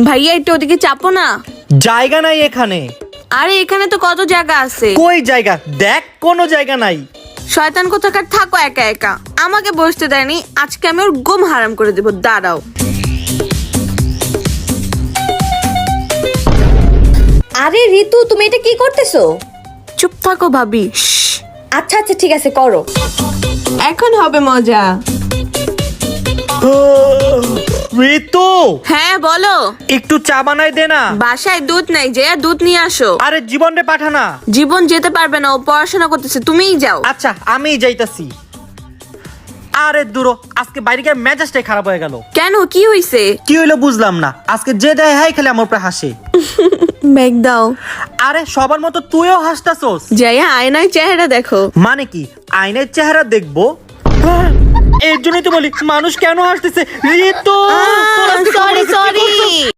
ভাইয়া একটু ওদিকে চাপো না। জায়গা নাই এখানে। আরে এখানে তো কত জায়গা আছে। কই জায়গা? দেখ কোনো জায়গা নাই। শয়তান কোথাকার, থাকো একা একা। আমাকে বসতে দেয়নি, আজকে আমি ওর ঘুম হারাম করে দেবো, দাঁড়াও। আরে ঋতু, তুমি এটা কি করতেছো? চুপ থাকো ভাবি। আচ্ছা আচ্ছা ঠিক আছে, করো। এখন হবে মজা। ঋতু, হ্যাঁ বলো। একটু চা বানাই দে না। বাসায় দুধ নাই, যে দুধ নিয়ে আসো। আরে জীবন রে পাঠা না। জীবন যেতে পারবে না, ও পড়াশোনা করতেছে, তুমিই যাও। আচ্ছা আমিই যাইতাছি। আরে দূর, আজকে বাইরে গিয়ে মেজাজটাই খারাপ হয়ে গেল। কেন, কি হইছে? কি হইলো বুঝলাম না। আজকে যে দেয় হাই খেলে আমার উপরে হাসে। ব্যাগ দাও। আরে সবার মতো তুইও হাসতাছস। যাইয়া আয়নায় চেহারা দেখো। মানে কি আয়নের চেহারা দেখবো? এর জন্যই তো বলি মানুষ কেন হাসতেছে। ঋতু, তোর আজকে সরি খবর আছে, কি করছো? সরি।